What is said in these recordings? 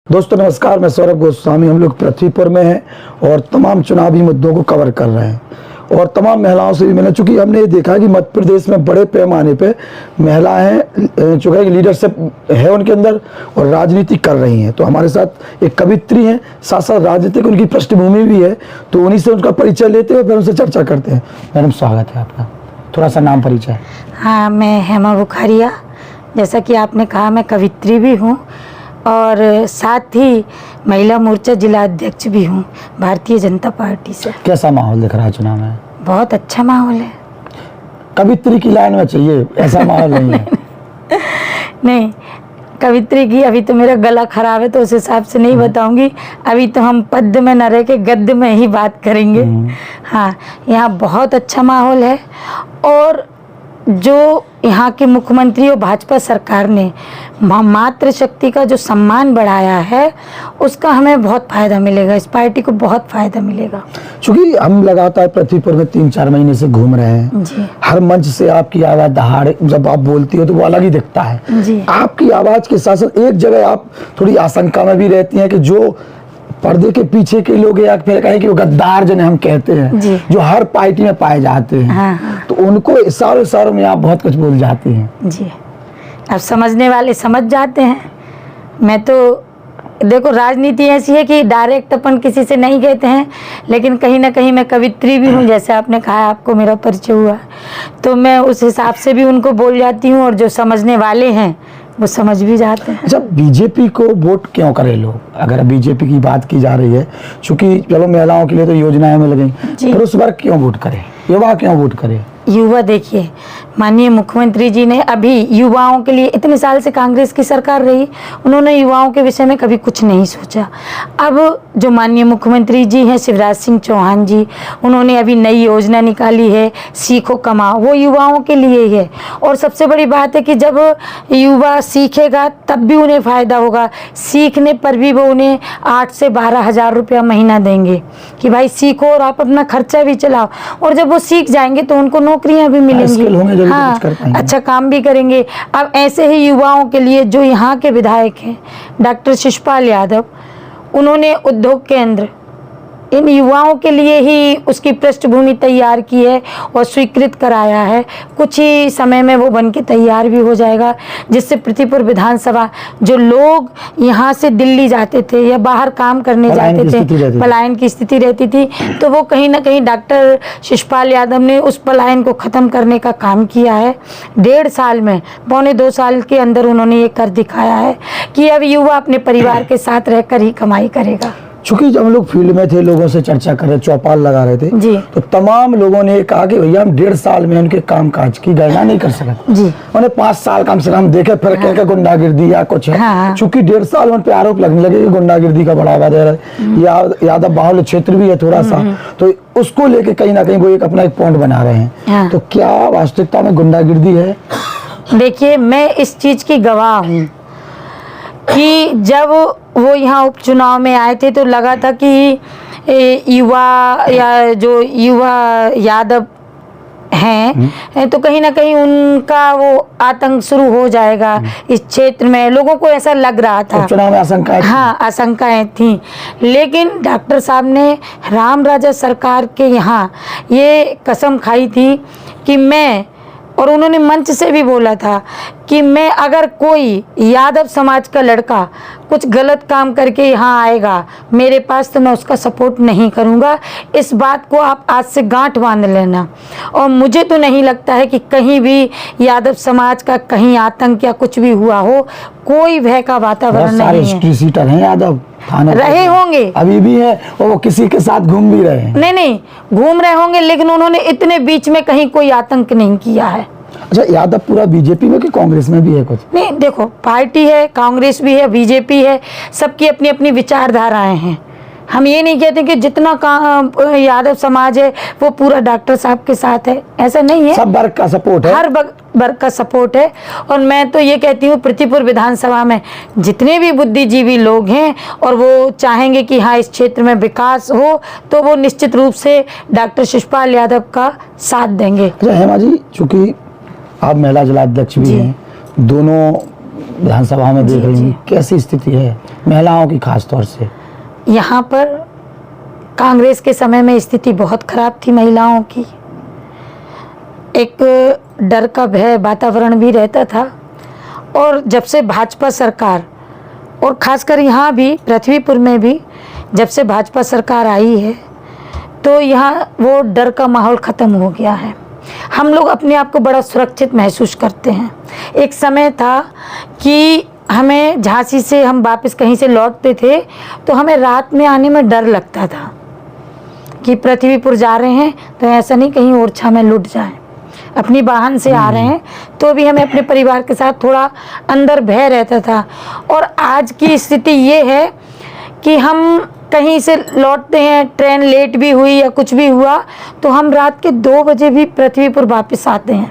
दोस्तों नमस्कार, मैं सौरभ गोस्वामी। हम लोग पृथ्वीपुर में हैं और तमाम चुनावी मुद्दों को कवर कर रहे हैं और तमाम महिलाओं से भी मिले, चूँकि हमने ये देखा है कि मध्य प्रदेश में बड़े पैमाने पे महिलाएं जो है लीडरशिप है उनके अंदर और राजनीति कर रही हैं। तो हमारे साथ एक कवित्री हैं, साथ साथ राजनीतिक उनकी पृष्ठभूमि भी है, तो उन्हीं से उनका परिचय लेते हुए फिर उनसे चर्चा करते हैं। मैडम स्वागत है आपका, थोड़ा सा नाम परिचय। हाँ, मैं हेमा बुखारिया, जैसा कि आपने कहा मैं कवित्री भी हूँ और साथ ही महिला मोर्चा जिला अध्यक्ष भी हूँ भारतीय जनता पार्टी से। कैसा माहौल दिख रहा है चुनाव में? बहुत अच्छा माहौल है। कवित्री की लाइन में चाहिए, ऐसा माहौल नहीं है। नहीं, कवित्री की अभी तो मेरा गला खराब है तो उस हिसाब से नहीं बताऊंगी। अभी तो हम पद्य में न रह के गद्य में ही बात करेंगे। हाँ, यहाँ बहुत अच्छा माहौल है और जो यहाँ के मुख्यमंत्री और भाजपा सरकार ने मातृशक्ति का जो सम्मान बढ़ाया है उसका हमें बहुत फ़ायदा मिलेगा, इस पार्टी को बहुत फ़ायदा मिलेगा। क्योंकि हम लगातार पृथ्वीपुर में 3-4 महीने से घूम रहे हैं जी। हर मंच से आपकी आवाज़ दहाड़, जब आप बोलती हो तो वो अलग ही दिखता है जी। आपकी आवाज़ के साथ साथ एक जगह आप थोड़ी आशंका में भी रहती हैं कि जो पर्दे के पीछे के लोग या फिर कहें कि वो गद्दार जिन्हें हम कहते हैं, जो हर पार्टी में पाए जाते हैं। हाँ। तो उनको इशारों में आप बहुत कुछ बोल जाती हैं। जी, अब समझने वाले समझ जाते हैं। मैं तो देखो, राजनीति ऐसी है कि डायरेक्ट अपन किसी से नहीं कहते हैं, लेकिन कहीं ना कहीं मैं कवित्री भी हूँ, जैसे आपने कहा आपको मेरा परिचय हुआ, तो मैं उस हिसाब से भी उनको बोल जाती हूँ और जो समझने वाले हैं वो समझ भी जाते हैं। अच्छा, बीजेपी को वोट क्यों करें लोग? अगर बीजेपी की बात की जा रही है, चूंकि चलो महिलाओं के लिए तो योजनाएं मिल गई, फिर उस बार क्यों वोट करें? युवा क्यों वोट करें? युवा, देखिए माननीय मुख्यमंत्री जी ने अभी युवाओं के लिए, इतने साल से कांग्रेस की सरकार रही, उन्होंने युवाओं के विषय में कभी कुछ नहीं सोचा। अब जो माननीय मुख्यमंत्री जी हैं शिवराज सिंह चौहान जी, उन्होंने अभी नई योजना निकाली है सीखो कमाओ, वो युवाओं के लिए ही है। और सबसे बड़ी बात है कि जब युवा सीखेगा तब भी उन्हें फ़ायदा होगा। सीखने पर भी वो उन्हें 8 से 12 हज़ार रुपया महीना देंगे कि भाई सीखो और आप अपना खर्चा भी चलाओ। और जब वो सीख जाएंगे तो उनको नौकरियां भी मिलेंगी। हाँ, अच्छा काम भी करेंगे। अब ऐसे ही युवाओं के लिए जो यहाँ के विधायक हैं डॉक्टर शिशपाल यादव, उन्होंने उद्योग केंद्र इन युवाओं के लिए ही उसकी पृष्ठभूमि तैयार की है और स्वीकृत कराया है। कुछ ही समय में वो बनके तैयार भी हो जाएगा, जिससे पृथ्वीपुर विधानसभा, जो लोग यहाँ से दिल्ली जाते थे या बाहर काम करने जाते थे, पलायन की स्थिति रहती थी, तो वो कहीं ना कहीं डॉक्टर शिशपाल यादव ने उस पलायन को ख़त्म करने का काम किया है। 1.5 साल में, 1.25-2 साल के अंदर उन्होंने ये कर दिखाया है कि अब युवा अपने परिवार के साथ रहकर ही कमाई करेगा। चूंकि जब हम लोग फील्ड में थे, लोगों से चर्चा कर रहे, चौपाल लगा रहे थे जी, तो तमाम लोगों ने कहा कि भैया हम 1.5 साल में उनके कामकाज की गणना नहीं कर सकते जी, उन्हें 5 साल कम से कम देखे, फिर कह के गुंडागिर्दी या कुछ है। हाँ। चूंकि 1.5 साल उन पे आरोप लगने लगे कि गुंडागिर्दी का बढ़ावा दे रहा है, यादव बाहुल्य क्षेत्र भी है थोड़ा सा, तो उसको लेके कहीं ना कहीं वो अपना एक पॉइंट बना रहे हैं। हाँ। तो क्या वास्तविकता में गुंडागिर्दी है? देखिए, मैं इस चीज की गवाह हूँ कि जब वो यहाँ उपचुनाव में आए थे तो लगा था कि युवा या जो युवा यादव हैं तो कहीं ना कहीं उनका वो आतंक शुरू हो जाएगा इस क्षेत्र में, लोगों को ऐसा लग रहा था। उपचुनाव में आशंकाएं, हाँ आशंकाएं थी, लेकिन डॉक्टर साहब ने राम राजा सरकार के यहाँ ये कसम खाई थी कि मैं, और उन्होंने मंच से भी बोला था कि मैं, अगर कोई यादव समाज का लड़का कुछ गलत काम करके यहाँ आएगा मेरे पास, तो मैं उसका सपोर्ट नहीं करूँगा। इस बात को आप आज से गांठ बांध लेना। और मुझे तो नहीं लगता है कि कहीं भी यादव समाज का कहीं आतंक या कुछ भी हुआ हो, कोई भय का वातावरण नहीं है। हिस्ट्री सीटर हैं यादव, रहे होंगे, अभी भी है, और वो किसी के साथ घूम भी रहे हैं। नहीं घूम रहे होंगे, लेकिन उन्होंने इतने बीच में कहीं कोई आतंक नहीं किया है। अच्छा, यादव पूरा बीजेपी में कि कांग्रेस में भी है कुछ? नहीं, देखो पार्टी है, कांग्रेस भी है, बीजेपी है, सबकी अपनी अपनी विचारधाराएं हैं। हम ये नहीं कहते कि जितना यादव समाज है वो पूरा डॉक्टर साहब के साथ है, ऐसा नहीं है। सब वर्ग का सपोर्ट है, हर वर्ग का सपोर्ट है। और मैं तो ये कहती हूँ पृथ्वीपुर विधानसभा में जितने भी बुद्धिजीवी लोग हैं और वो चाहेंगे कि हाँ इस क्षेत्र में विकास हो, तो वो निश्चित रूप से डॉक्टर शिशपाल यादव का साथ देंगे। हेमा जी, चूंकि आप महिला जिलाध्यक्ष भी हैं, दोनों विधानसभा में देख रही हैं, कैसी स्थिति है महिलाओं की खास तौर से? यहाँ पर कांग्रेस के समय में स्थिति बहुत खराब थी महिलाओं की। एक डर का भय वातावरण भी रहता था, और जब से भाजपा सरकार, और खासकर यहाँ भी पृथ्वीपुर में भी जब से भाजपा सरकार आई है, तो यहाँ वो डर का माहौल ख़त्म हो गया है। हम लोग अपने आप को बड़ा सुरक्षित महसूस करते हैं। एक समय था कि हमें झांसी से हम वापस कहीं से लौटते थे तो हमें रात में आने में डर लगता था कि पृथ्वीपुर जा रहे हैं तो ऐसा नहीं कहीं ओरछा में लुट जाएं। अपनी वाहन से आ रहे हैं तो भी हमें अपने परिवार के साथ थोड़ा अंदर भय रहता था। और आज की स्थिति ये है कि हम कहीं से लौटते हैं, ट्रेन लेट भी हुई या कुछ भी हुआ तो हम रात के 2 बजे भी पृथ्वीपुर वापस आते हैं,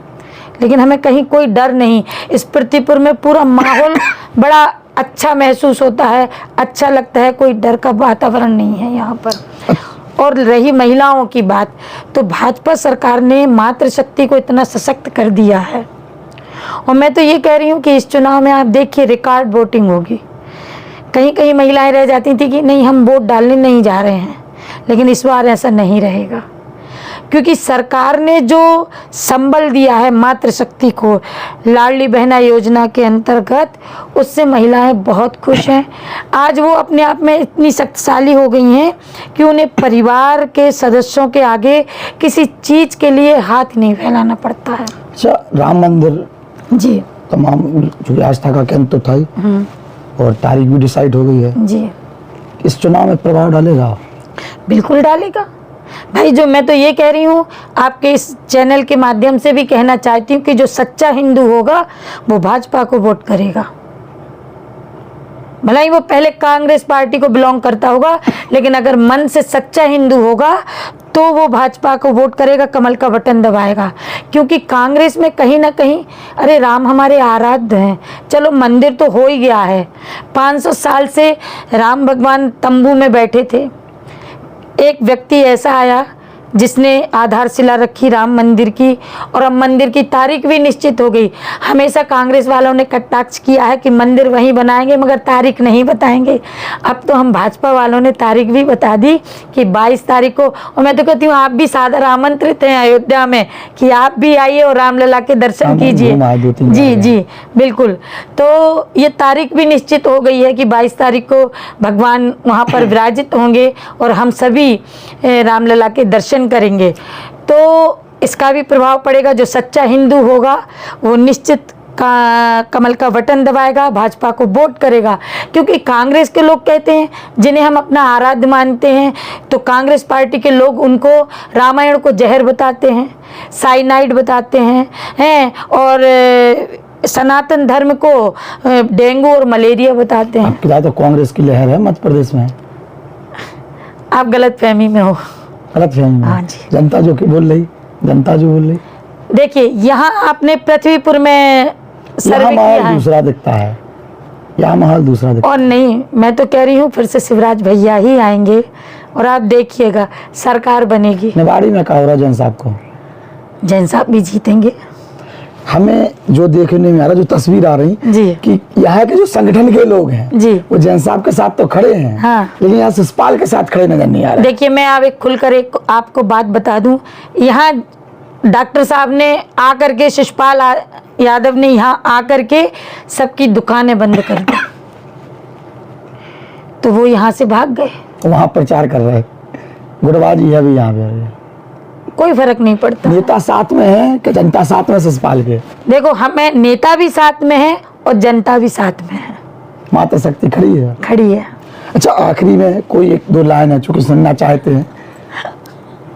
लेकिन हमें कहीं कोई डर नहीं। इस पृथ्वीपुर में पूरा माहौल बड़ा अच्छा महसूस होता है, अच्छा लगता है, कोई डर का वातावरण नहीं है यहाँ पर। और रही महिलाओं की बात, तो भाजपा सरकार ने मातृशक्ति को इतना सशक्त कर दिया है, और मैं तो ये कह रही हूँ कि इस चुनाव में आप देखिए रिकॉर्ड वोटिंग होगी। कहीं कहीं महिलाएं रह जाती थी कि नहीं हम वोट डालने नहीं जा रहे हैं, लेकिन इस बार ऐसा नहीं रहेगा, क्योंकि सरकार ने जो संबल दिया है मातृशक्ति को लाडली बहना योजना के अंतर्गत, उससे महिलाएं बहुत खुश हैं। आज वो अपने आप में इतनी शक्तिशाली हो गई हैं कि उन्हें परिवार के सदस्यों के आगे किसी चीज़ के लिए हाथ नहीं फैलाना पड़ता है। अच्छा, राम मंदिर जी तमाम जो आस्था का केंद्र तो था ही, और तारीख भी डिसाइड हो गई है जी, इस चुनाव में प्रभाव डालेगा? बिल्कुल डालेगा भाई। जो मैं तो ये कह रही हूँ, आपके इस चैनल के माध्यम से भी कहना चाहती हूँ कि जो सच्चा हिंदू होगा वो भाजपा को वोट करेगा। भला ही वो पहले कांग्रेस पार्टी को बिलोंग करता होगा, लेकिन अगर मन से सच्चा हिंदू होगा तो वो भाजपा को वोट करेगा, कमल का बटन दबाएगा। क्योंकि कांग्रेस में कहीं ना कहीं, अरे राम हमारे आराध्य हैं, चलो मंदिर तो हो ही गया है, 500 साल से राम भगवान तंबू में बैठे थे। एक व्यक्ति ऐसा आया जिसने आधारशिला रखी राम मंदिर की, और अब मंदिर की तारीख भी निश्चित हो गई। हमेशा कांग्रेस वालों ने कटाक्ष किया है कि मंदिर वहीं बनाएंगे मगर तारीख नहीं बताएंगे। अब तो हम भाजपा वालों ने तारीख भी बता दी कि 22 तारीख को। और मैं तो कहती हूँ आप भी सादर आमंत्रित हैं अयोध्या में कि आप भी आइए और रामलला के दर्शन कीजिए। जी जी बिल्कुल। तो ये तारीख भी निश्चित हो गई है कि 22 तारीख को भगवान वहाँ पर विराजित होंगे और हम सभी रामलला के दर्शन करेंगे। तो इसका भी प्रभाव पड़ेगा। जो सच्चा हिंदू होगा वो निश्चित कमल का बटन दबाएगा, भाजपा को वोट करेगा। क्योंकि कांग्रेस के लोग कहते हैं, जिन्हें हम अपना आराध्य मानते हैं, तो कांग्रेस पार्टी के लोग उनको रामायण को जहर बताते हैं, साइनाइड बताते हैं और सनातन धर्म को डेंगू और मलेरिया बताते हैं। आपकी बात तो कांग्रेस की लहर है मध्य प्रदेश में। आप गलत फहमी में हो। गलत फहमी में? हाँ जी। जनता जो बोल रही, देखिए यहाँ आपने पृथ्वीपुर में सर्वे किया है, दूसरा दिखता है, यहाँ माहौल दूसरा दिखता है। और नहीं, मैं तो कह रही हूँ फिर से शिवराज भैया ही आएंगे और आप देखिएगा सरकार बनेगी। निवाड़ी में कहा हो रहा जैन साहब को? जैन साहब भी जीतेंगे। हमें जो देखने में आ रहा, जो तस्वीर आ रही जी कि यहाँ के जो संगठन के लोग हैं जी, वो जैन साहब के साथ तो खड़े हैं, हाँ, लेकिन यहाँ शिषपाल के साथ खड़े नजर नहीं आ रहे। देखिए मैं आप एक खुलकर एक आपको बात बता दूं, यहाँ डॉक्टर साहब ने आकर के, शिषपाल यादव ने यहाँ आकर के सबकी दुकानें बंद कर दी, तो वो यहाँ से भाग गए। वहाँ प्रचार कर रहे गुटबाजी है भी यहाँ पे, कोई फर्क नहीं पड़ता। नेता साथ में है कि जनता साथ में शिषपाल के? देखो हमें नेता भी साथ में है और जनता भी साथ में है, मातृशक्ति खड़ी है। अच्छा, आखिरी में कोई 1-2 लाइन है जो कि सुनना चाहते हैं,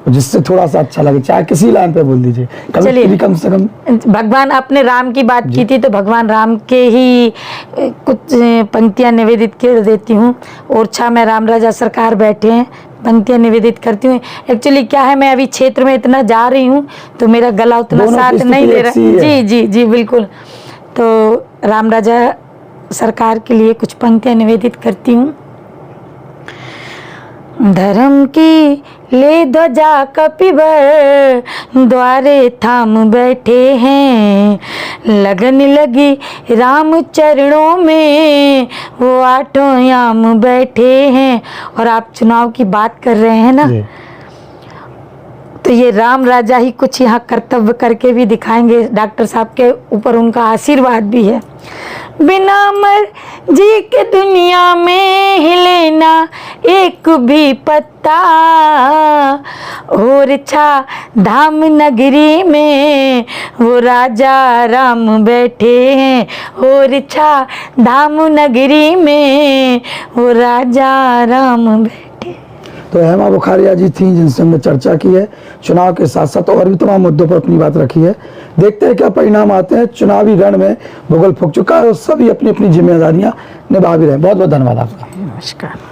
जिससे थोड़ा सा अच्छा लगे, चाहे किसी लाइन पे बोल दीजिए, कभी कम से कम। भगवान, आपने राम की बात की थी तो भगवान राम के ही कुछ पंक्तियां निवेदित कर देती हूँ। ओरछा में राम राजा सरकार बैठे हैं, पंक्तियां निवेदित करती हूँ। एक्चुअली क्या है, मैं अभी क्षेत्र में इतना जा रही हूँ तो मेरा गला उतना साथ नहीं दे रहा। जी जी जी बिल्कुल। तो राम राजा सरकार के लिए कुछ पंक्तियां निवेदित करती हूँ। धर्म की ले ध्वजा कपिवर द्वारे थाम बैठे हैं, लगन लगी राम चरणों में वो आठों याम बैठे हैं। और आप चुनाव की बात कर रहे हैं ना, जी। तो ये राम राजा ही कुछ यहाँ कर्तव्य करके भी दिखाएंगे। डॉक्टर साहब के ऊपर उनका आशीर्वाद भी है। बिना मर्जी के दुनिया में हिले ना एक भी पत्ता, और छा धाम नगरी में वो राजा राम बैठे हैं, और छा धाम नगरी में वो राजा राम बैठे। तो हेमा बुखारिया जी थी जिनसे हमने चर्चा की है, चुनाव के साथ साथ और भी तमाम मुद्दों पर अपनी बात रखी है। देखते हैं क्या परिणाम आते हैं। चुनावी रण में भूगोल फूंक चुका है और सभी अपनी अपनी जिम्मेदारियां निभा भी रहे हैं। बहुत बहुत धन्यवाद आपका। नमस्कार।